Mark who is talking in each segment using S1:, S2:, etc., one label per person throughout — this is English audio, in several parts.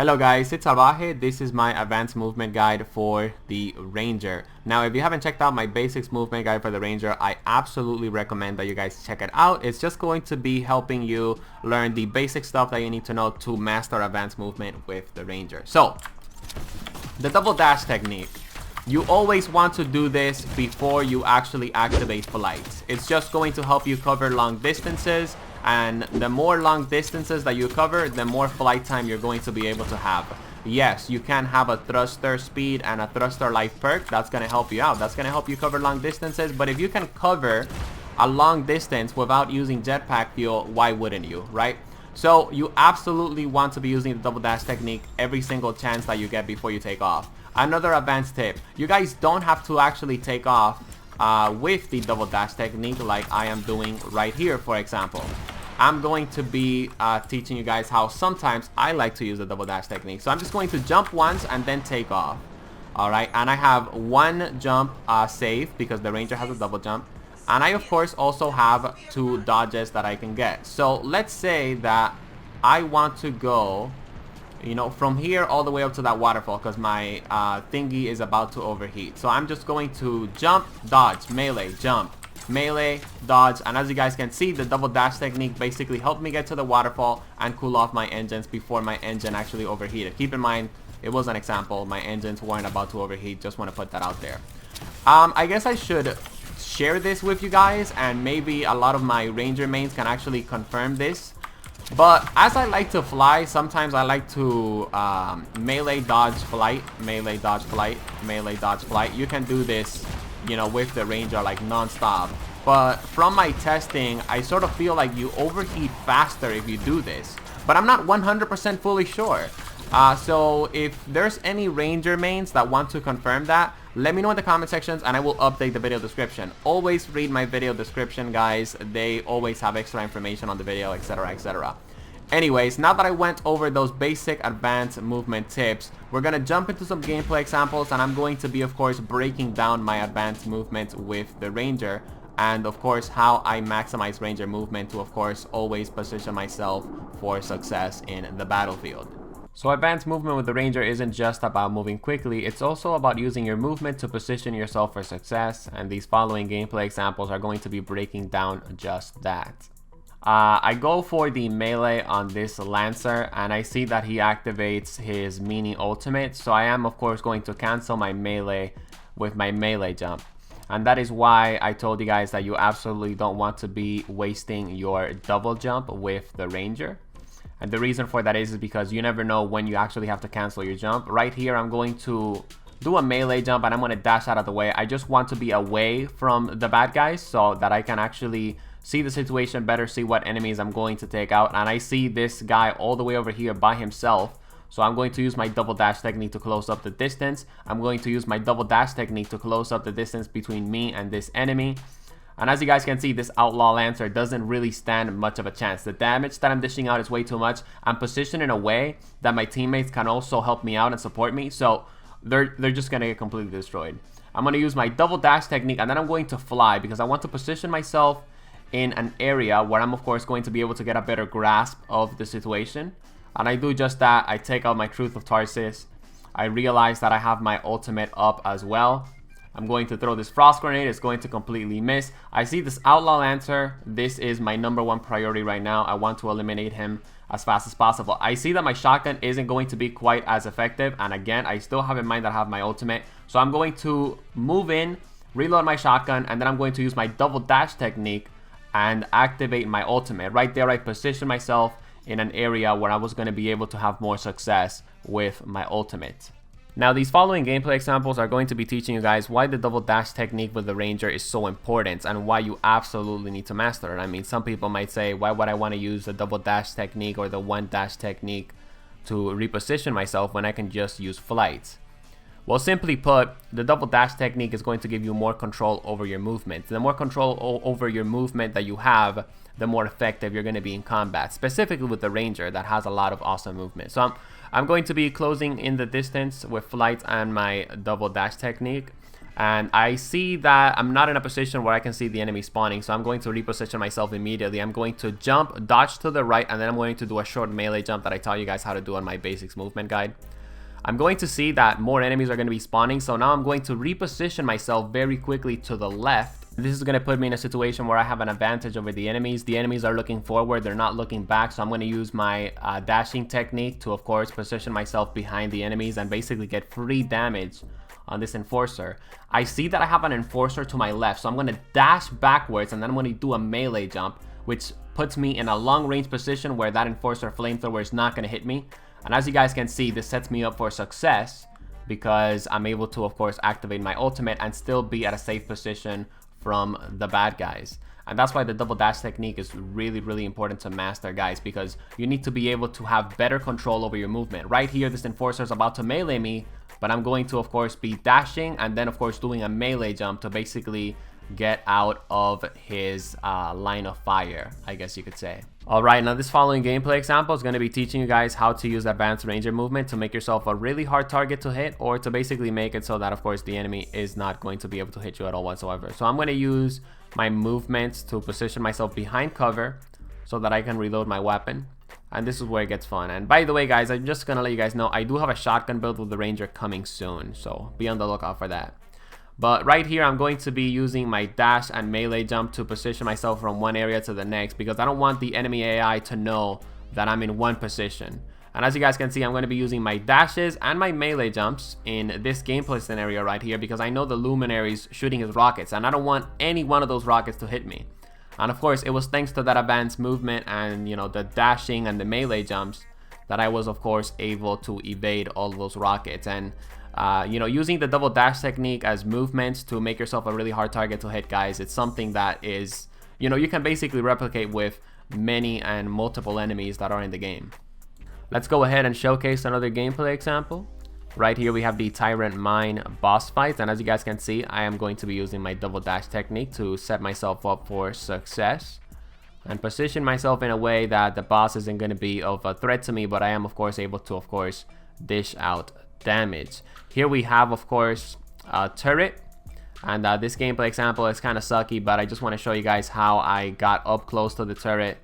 S1: Hello guys, it's Salvajee. This is my advanced movement guide for the Ranger. Now if you haven't checked out my basics movement guide for the Ranger, I absolutely recommend that you guys check it out. It's just going to be helping you learn the basic stuff that you need to know to master advanced movement with the Ranger. So, the double dash technique. You always want to do this before you actually activate flight. It's just going to help you cover long distances, and the more long distances that you cover, the more flight time you're going to be able to have. Yes, you can have a thruster speed and a thruster life perk. That's going to help you out. That's going to help you cover long distances. But if you can cover a long distance without using jetpack fuel, why wouldn't you, right? So you absolutely want to be using the double dash technique every single chance that you get before you take off. Another advanced tip, you guys don't have to actually take off with the double dash technique like I am doing right here, for example. I'm going to be teaching you guys how sometimes I like to use the double dash technique. So I'm just going to jump once and then take off. Alright, and I have one jump safe because the Ranger has a double jump. And I of course also have 2 dodges that I can get. So let's say that I want to go, you know, from here all the way up to that waterfall because my thingy is about to overheat. So I'm just going to jump, dodge, melee, jump, melee, dodge, and as you guys can see, the double dash technique basically helped me get to the waterfall and cool off my engines before my engine actually overheated. Keep in mind, it was an example. My engines weren't about to overheat. Just want to put that out there. I guess I should share this with you guys, and maybe a lot of my Ranger mains can actually confirm this. But as I like to fly, sometimes I like to melee dodge flight, melee dodge flight, melee dodge flight. You can do this, you know, with the Ranger like non-stop. But from my testing, I sort of feel like you overheat faster if you do this. But I'm not 100% fully sure. So if there's any Ranger mains that want to confirm that, let me know in the comment sections and I will update the video description. Always read my video description, guys. They always have extra information on the video, etc, etc. Anyways, now that I went over those basic advanced movement tips, we're going to jump into some gameplay examples, and I'm going to be, of course, breaking down my advanced movement with the Ranger, and of course how I maximize Ranger movement to, of course, always position myself for success in the battlefield. So advanced movement with the Ranger isn't just about moving quickly, it's also about using your movement to position yourself for success, and these following gameplay examples are going to be breaking down just that. I go for the melee on this Lancer, and I see that he activates his mini ultimate, so I am of course going to cancel my melee with my melee jump. And that is why I told you guys that you absolutely don't want to be wasting your double jump with the Ranger. And the reason for that is because you never know when you actually have to cancel your jump. Right here, I'm going to do a melee jump and I'm going to dash out of the way. I just want to be away from the bad guys so that I can actually see the situation better, see what enemies I'm going to take out. And I see this guy all the way over here by himself. So I'm going to use my double dash technique to close up the distance. I'm going to use my double dash technique to close up the distance between me and this enemy. And as you guys can see, this Outlaw Lancer doesn't really stand much of a chance. The damage that I'm dishing out is way too much. I'm positioned in a way that my teammates can also help me out and support me. So they're just going to get completely destroyed. I'm going to use my double dash technique, and then I'm going to fly because I want to position myself in an area where I'm of course going to be able to get a better grasp of the situation. And I do just that. I take out my Truth of Tarsus. I realize that I have my ultimate up as well. I'm going to throw this frost grenade. It's going to completely miss. I see this Outlaw Lancer. This is my #1 priority right now. I want to eliminate him as fast as possible. I see that my shotgun isn't going to be quite as effective. And again, I still have in mind that I have my ultimate. So I'm going to move in, reload my shotgun, and then I'm going to use my double dash technique and activate my ultimate. Right there, I position myself in an area where I was going to be able to have more success with my ultimate. Now, these following gameplay examples are going to be teaching you guys why the double dash technique with the Ranger is so important and why you absolutely need to master it. I mean, some people might say, why would I want to use the double dash technique or the one dash technique to reposition myself when I can just use flight? Well, simply put, the double dash technique is going to give you more control over your movement. The more control over your movement that you have, the more effective you're going to be in combat, specifically with the Ranger that has a lot of awesome movement. So I'm going to be closing in the distance with flight and my double dash technique. And I see that I'm not in a position where I can see the enemy spawning, so I'm going to reposition myself immediately. I'm going to jump, dodge to the right, and then I'm going to do a short melee jump that I tell you guys how to do on my basics movement guide. I'm going to see that more enemies are going to be spawning, so now I'm going to reposition myself very quickly to the left. This is going to put me in a situation where I have an advantage over the enemies. The enemies are looking forward, they're not looking back, so I'm going to use my dashing technique to, of course, position myself behind the enemies and basically get free damage on this enforcer. I see that I have an enforcer to my left, so I'm going to dash backwards and then I'm going to do a melee jump, which puts me in a long range position where that enforcer flamethrower is not going to hit me. And as you guys can see, this sets me up for success because I'm able to, of course, activate my ultimate and still be at a safe position from the bad guys. And that's why the double dash technique is really, really important to master, guys, because you need to be able to have better control over your movement. Right here, this enforcer is about to melee me, but I'm going to, of course, be dashing and then, of course, doing a melee jump to basically get out of his line of fire, I guess you could say. Alright, now this following gameplay example is going to be teaching you guys how to use advanced ranger movement to make yourself a really hard target to hit, or to basically make it so that, of course, the enemy is not going to be able to hit you at all whatsoever. So I'm going to use my movements to position myself behind cover so that I can reload my weapon. And this is where it gets fun. And by the way, guys, I'm just going to let you guys know I do have a shotgun build with the ranger coming soon, so be on the lookout for that. But right here, I'm going to be using my dash and melee jump to position myself from one area to the next, because I don't want the enemy AI to know that I'm in one position. And as you guys can see, I'm going to be using my dashes and my melee jumps in this gameplay scenario right here, because I know the luminary's shooting his rockets and I don't want any one of those rockets to hit me. And of course, it was thanks to that advanced movement and, you know, the dashing and the melee jumps that I was, of course, able to evade all those rockets. And you know, using the double dash technique as movements to make yourself a really hard target to hit, guys, it's something that is, you know, you can basically replicate with many and multiple enemies that are in the game. Let's go ahead and showcase another gameplay example. Right here we have the Tyrant Mine boss fight, and as you guys can see, I am going to be using my double dash technique to set myself up for success and position myself in a way that the boss isn't going to be of a threat to me, but I am, of course, able to, of course, dish out damage. Here we have, of course, a turret, and this gameplay example is kind of sucky, but I just want to show you guys how I got up close to the turret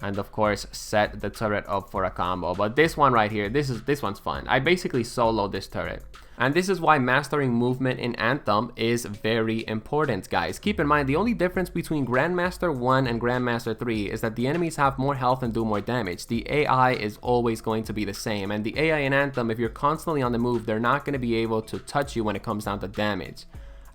S1: and, of course, set the turret up for a combo. But this one right here, this one's fun. I basically soloed this turret. And this is why mastering movement in Anthem is very important, guys. Keep in mind, the only difference between Grandmaster 1 and Grandmaster 3 is that the enemies have more health and do more damage. The AI is always going to be the same. And the AI in Anthem, if you're constantly on the move, they're not going to be able to touch you when it comes down to damage.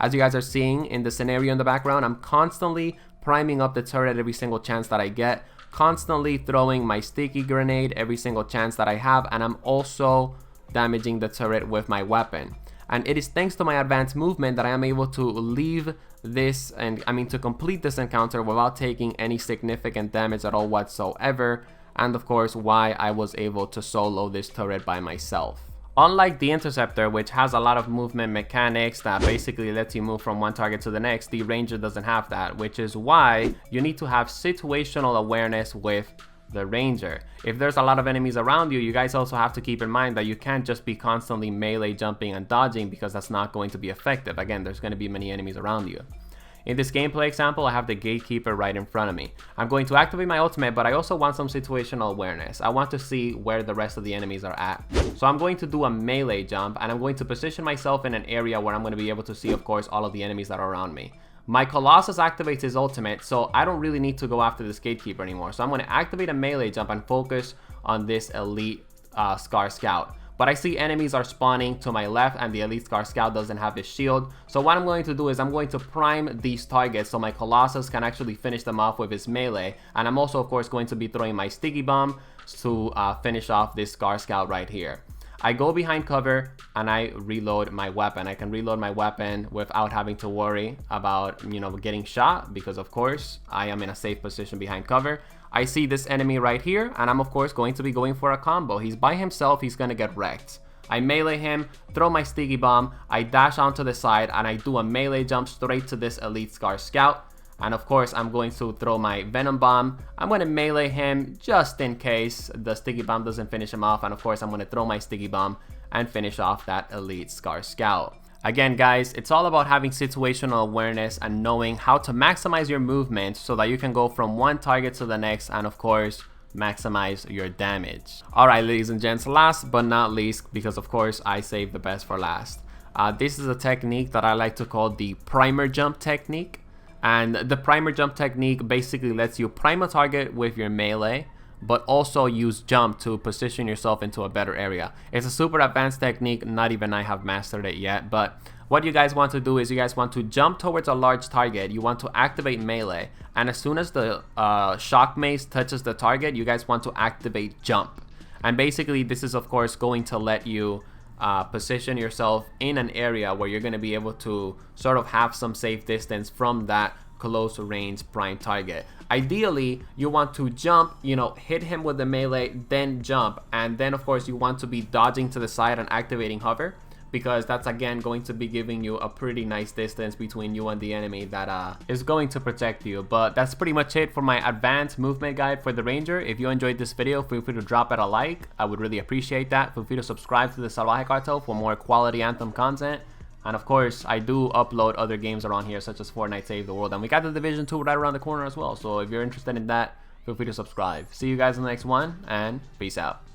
S1: As you guys are seeing in the scenario in the background, I'm constantly priming up the turret every single chance that I get, constantly throwing my sticky grenade every single chance that I have, and I'm also damaging the turret with my weapon. And it is thanks to my advanced movement that I am able to leave this, and to complete this encounter without taking any significant damage at all whatsoever, and of course why I was able to solo this turret by myself. Unlike the Interceptor, which has a lot of movement mechanics that basically lets you move from one target to the next, the Ranger doesn't have that, which is why you need to have situational awareness with the Ranger. If there's a lot of enemies around you, you guys also have to keep in mind that you can't just be constantly melee jumping and dodging, because that's not going to be effective. Again, there's going to be many enemies around you. In this gameplay example, I have the Gatekeeper right in front of me. I'm going to activate my ultimate, but I also want some situational awareness. I want to see where the rest of the enemies are at. So I'm going to do a melee jump, and I'm going to position myself in an area where I'm going to be able to see, of course, all of the enemies that are around me. My Colossus activates his ultimate, so I don't really need to go after this Gatekeeper anymore. So I'm going to activate a melee jump and focus on this Elite Scar Scout. But I see enemies are spawning to my left, and the Elite Scar Scout doesn't have his shield. So what I'm going to do is I'm going to prime these targets so my Colossus can actually finish them off with his melee. And I'm also, of course, going to be throwing my Sticky Bomb to finish off this Scar Scout right here. I go behind cover and I reload my weapon. I can reload my weapon without having to worry about, you know, getting shot, because of course I am in a safe position behind cover. I see this enemy right here, and I'm of course going to be going for a combo. He's by himself, he's gonna get wrecked. I melee him, throw my Sticky Bomb, I dash onto the side, and I do a melee jump straight to this Elite Scar Scout. And of course, I'm going to throw my Venom Bomb. I'm going to melee him just in case the Sticky Bomb doesn't finish him off. And of course, I'm going to throw my Sticky Bomb and finish off that Elite Scar Scout. Again guys, it's all about having situational awareness and knowing how to maximize your movement so that you can go from one target to the next and of course maximize your damage. Alright ladies and gents, last but not least, because of course I saved the best for last. This is a technique that I like to call the primer jump technique. And the primer jump technique basically lets you prime a target with your melee, but also use jump to position yourself into a better area. It's a super advanced technique, not even I have mastered it yet, but what you guys want to do is you guys want to jump towards a large target, you want to activate melee, and as soon as the shock mace touches the target, you guys want to activate jump. And basically this is of course going to let you position yourself in an area where you're going to be able to sort of have some safe distance from that close range prime target. Ideally, you want to jump, you know, hit him with the melee, then jump, and then of course you want to be dodging to the side and activating hover, because that's again going to be giving you a pretty nice distance between you and the enemy that is going to protect you. But that's pretty much it for my advanced movement guide for the Ranger. If you enjoyed this video, feel free to drop it a like. I would really appreciate that. Feel free to subscribe to the Salvajee Cartel for more quality Anthem content. And of course, I do upload other games around here, such as Fortnite Save the World. And we got the Division 2 right around the corner as well. So if you're interested in that, feel free to subscribe. See you guys in the next one, and peace out.